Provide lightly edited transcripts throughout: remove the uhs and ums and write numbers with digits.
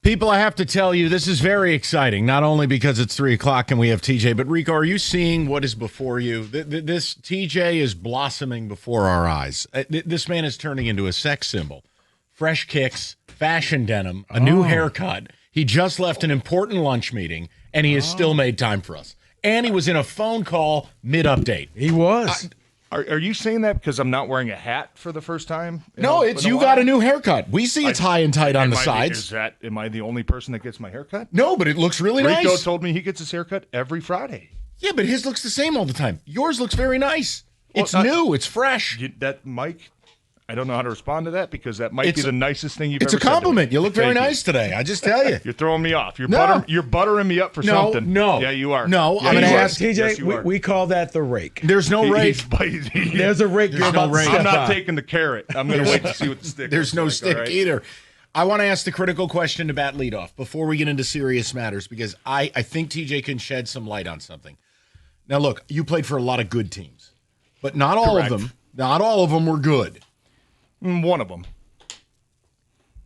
People, I have to tell you, this is very exciting, not only because it's 3 o'clock and we have TJ, but Rico, are you seeing what is before you? This TJ is blossoming before our eyes. This man is turning into a sex symbol. Fresh kicks, fashion denim, a new haircut. He just left an important lunch meeting, and he has still made time for us. And he was in a phone call mid-update. He was. Are you saying that because I'm not wearing a hat for the first time? No, it's you got a new haircut. We see it's high and tight on the sides. Am I the only person that gets my haircut? No, but it looks really nice. Rico told me he gets his haircut every Friday. Yeah, but his looks the same all the time. Yours looks very nice. It's new. It's fresh. That Mike, I don't know how to respond to that because that might be the nicest thing you've ever said. It's a compliment. You look very nice today. I just tell you. You're throwing me off. You're buttering me up for something. No. Yeah, you are. No, yeah, I'm going to ask TJ, yes, we call that the rake. There's no rake. There's a rake. There's no rake. I'm not taking the carrot. I'm going to wait to see what the stick There's no like, stick either. I want to ask the critical question to bat leadoff before we get into serious matters because I think TJ can shed some light on something. Now, look, you played for a lot of good teams, but not all of them. Not all of them were good. One of them.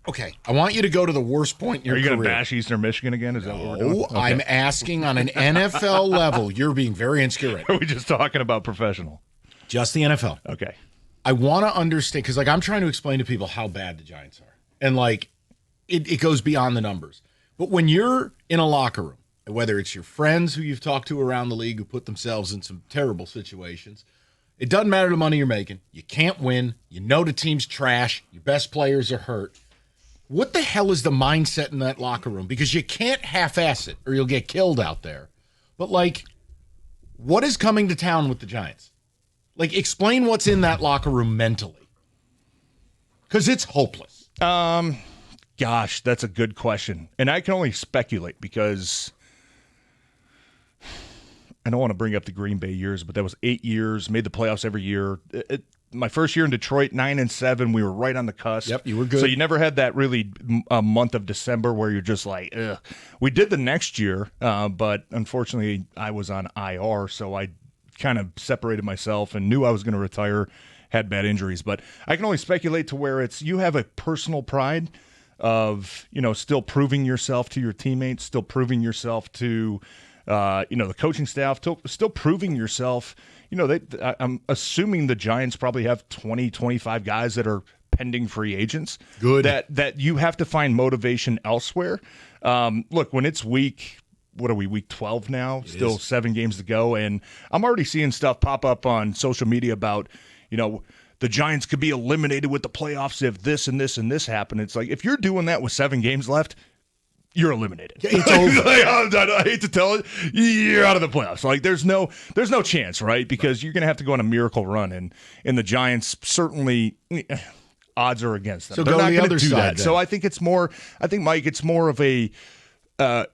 Okay, I want you to go to the worst point in your career. Are you going to bash Eastern Michigan again? Is that what we're doing? Okay. I'm asking on an NFL level. You're being very insecure. Are we just talking about professional? Just the NFL. Okay. I want to understand, because I'm trying to explain to people how bad the Giants are. And, it goes beyond the numbers. But when you're in a locker room, whether it's your friends who you've talked to around the league who put themselves in some terrible situations, it doesn't matter the money you're making. You can't win. You know the team's trash. Your best players are hurt. What the hell is the mindset in that locker room? Because you can't half-ass it or you'll get killed out there. But, what is coming to town with the Giants? Explain what's in that locker room mentally. Because it's hopeless. Gosh, that's a good question. And I can only speculate because I don't want to bring up the Green Bay years, but that was 8 years, made the playoffs every year. My first year in Detroit, 9-7, we were right on the cusp. Yep, you were good. So you never had that really month of December where you're just like, ugh. We did the next year, but unfortunately I was on IR, so I kind of separated myself and knew I was going to retire, had bad injuries. But I can only speculate to where you have a personal pride of, still proving yourself to your teammates, still proving yourself to the coaching staff, still proving yourself. I'm assuming the Giants probably have 20, 25 guys that are pending free agents. Good. That you have to find motivation elsewhere. Look, when it's week 12 now? Still 7 games to go, and I'm already seeing stuff pop up on social media about, the Giants could be eliminated with the playoffs if this and this and this happen. It's like, if you're doing that with 7 games left, you're eliminated. It's over. I hate to tell it, you're out of the playoffs. There's no chance, right? Because you're going to have to go on a miracle run, and the Giants certainly odds are against them. So they're go not to the going other to do side. that. So I think Mike, it's more of a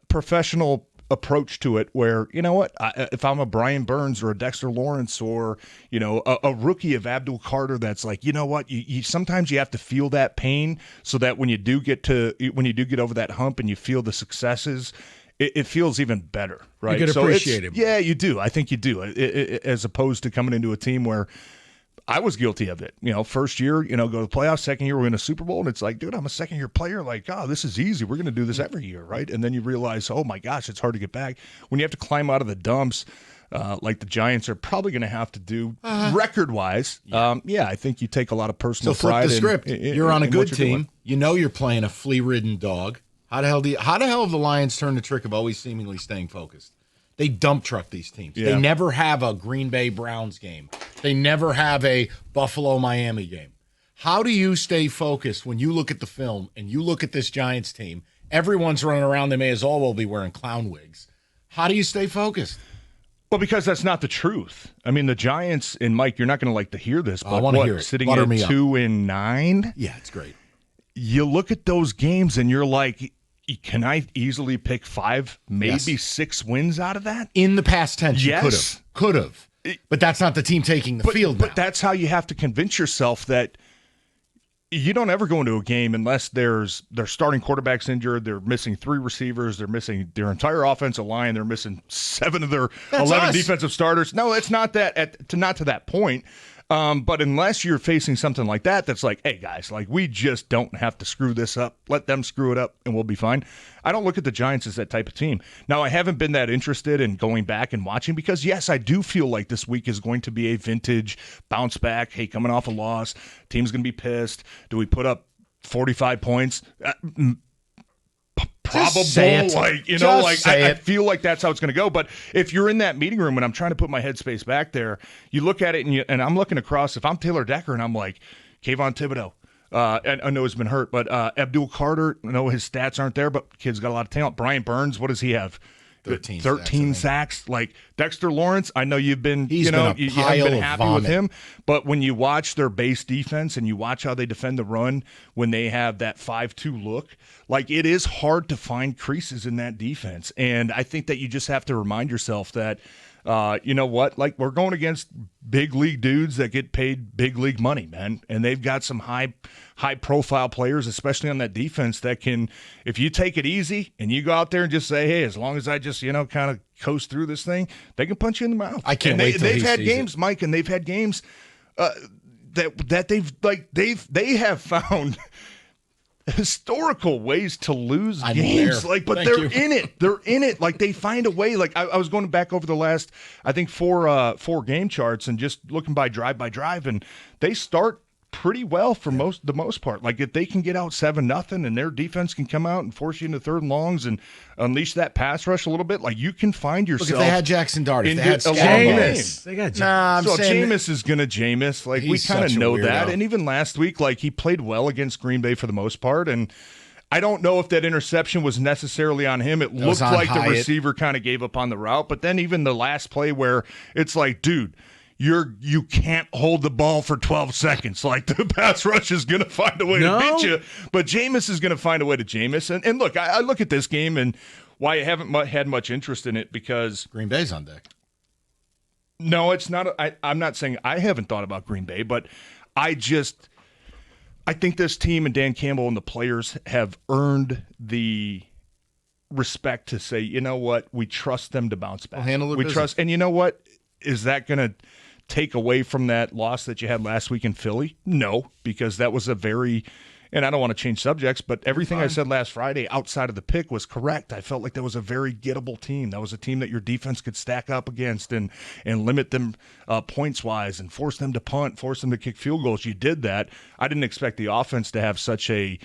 professional approach to it where, if I'm a Brian Burns or a Dexter Lawrence or, a rookie of Abdul Carter that's like, you sometimes you have to feel that pain so that when you do get over that hump and you feel the successes, it feels even better, right? You can appreciate it. Yeah, you do. I think you do. As opposed to coming into a team where I was guilty of it. First year, go to the playoffs. Second year, we're in a Super Bowl, and it's like, dude, I'm a second-year player. This is easy. We're going to do this every year, right? And then you realize, oh, my gosh, it's hard to get back. When you have to climb out of the dumps, like the Giants are probably going to have to do record-wise, I think you take a lot of personal pride. So flip the script. You're on a good team. You're playing a flea-ridden dog. How the hell have the Lions turned the trick of always seemingly staying focused? They dump truck these teams. Yeah. They never have a Green Bay Browns game. They never have a Buffalo-Miami game. How do you stay focused when you look at the film and you look at this Giants team? Everyone's running around. They may as well be wearing clown wigs. How do you stay focused? Well, because that's not the truth. I mean, the Giants, and Mike, you're not going to like to hear this, but I want to hear it. Sitting Butter at me up. 2-9? Yeah, it's great. You look at those games and you're like, can I easily pick 5, maybe 6 wins out of that? In the past tense, yes. You could have. But that's not the team taking the field now. But that's how you have to convince yourself that you don't ever go into a game unless their starting quarterback's injured, they're missing 3 receivers, they're missing their entire offensive line, they're missing 7 of their 11 defensive starters. No, it's not that not to that point. But unless you're facing something like that, that's like, hey, guys, like we just don't have to screw this up. Let them screw it up and we'll be fine. I don't look at the Giants as that type of team. Now, I haven't been that interested in going back and watching because, yes, I do feel like this week is going to be a vintage bounce back. Hey, coming off a loss, team's going to be pissed. Do we put up 45 points? Probable, I feel like that's how it's going to go. But if you're in that meeting room and I'm trying to put my headspace back there, you look at it and I'm looking across. If I'm Taylor Decker and I'm like, Kayvon Thibodeau, I know he's been hurt, but Abdul Carter, I know his stats aren't there, but kid's got a lot of talent. Brian Burns, what does he have? 13 sacks. Like Dexter Lawrence, I know you've been, you haven't been happy with him, but when you watch their base defense and you watch how they defend the run when they have that 5-2 look, like it is hard to find creases in that defense. And I think that you just have to remind yourself that, you know what, like we're going against big league dudes that get paid big league money, man. And they've got some high profile players, especially on that defense, that can, if you take it easy and you go out there and just say, hey, as long as I just, kind of coast through this thing, they can punch you in the mouth. I can't wait till they've had games, Mike, and they've had games that they have found historical ways to lose games. But they're in it. They're in it. Like they find a way. Like I was going back over the last, I think, four game charts and just looking by drive, and they start pretty well for the most part. Like if they can get out 7-0 and their defense can come out and force you into third and longs and unleash that pass rush a little bit, like you can find yourself. Look, if they had Jackson Dart, if they had Jameis, they got Jameis. So Jameis is gonna Jameis. Like we kind of know that. And even last week, like he played well against Green Bay for the most part. And I don't know if that interception was necessarily on him. It looked like the receiver kind of gave up on the route. But then even the last play where it's like, dude, you can't hold the ball for 12 seconds. Like the pass rush is going to find a way to beat you, but Jameis is going to find a way to Jameis. And look, I look at this game and why I haven't had much interest in it because Green Bay's on deck. No, it's not. I'm not saying I haven't thought about Green Bay, but I think this team and Dan Campbell and the players have earned the respect to say, you know what, we trust them to bounce back. We trust, and you know what, is that going to take away from that loss that you had last week in Philly? No, because that was a very, and I don't want to change subjects, but everything I said last Friday outside of the pick was correct. I felt like that was a very gettable team. That was a team that your defense could stack up against and limit them points-wise and force them to punt, force them to kick field goals. You did that. I didn't expect the offense to have such a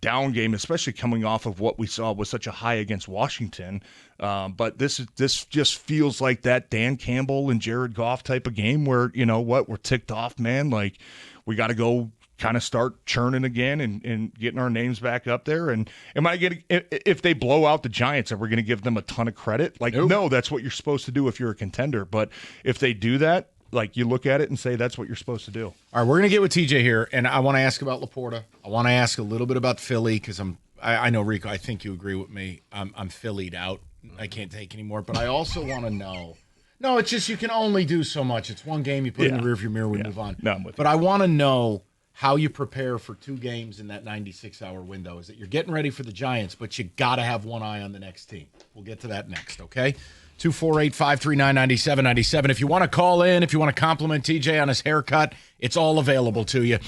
down game, especially coming off of what we saw was such a high against Washington. But this just feels like that Dan Campbell and Jared Goff type of game where, you know what, we're ticked off, man. Like we got to go kind of start churning again and getting our names back up there. And if they blow out the Giants, are we going to give them a ton of credit? Like, no, that's what you're supposed to do if you're a contender. But if they do that, like you look at it and say that's what you're supposed to do. All right, we're going to get with TJ here, and I want to ask about Laporta. I want to ask a little bit about Philly because I know, Rico, I think you agree with me. I'm Phillied out. I can't take anymore. But I also want to know. No, it's just you can only do so much. It's one game. You put it in the rearview mirror. We move on. No, I'm with you. But I want to know how you prepare for two games in that 96-hour window. Is that you're getting ready for the Giants, but you got to have one eye on the next team. We'll get to that next, okay? 248-539-9797. If you want to call in, if you want to compliment TJ on his haircut, it's all available to you.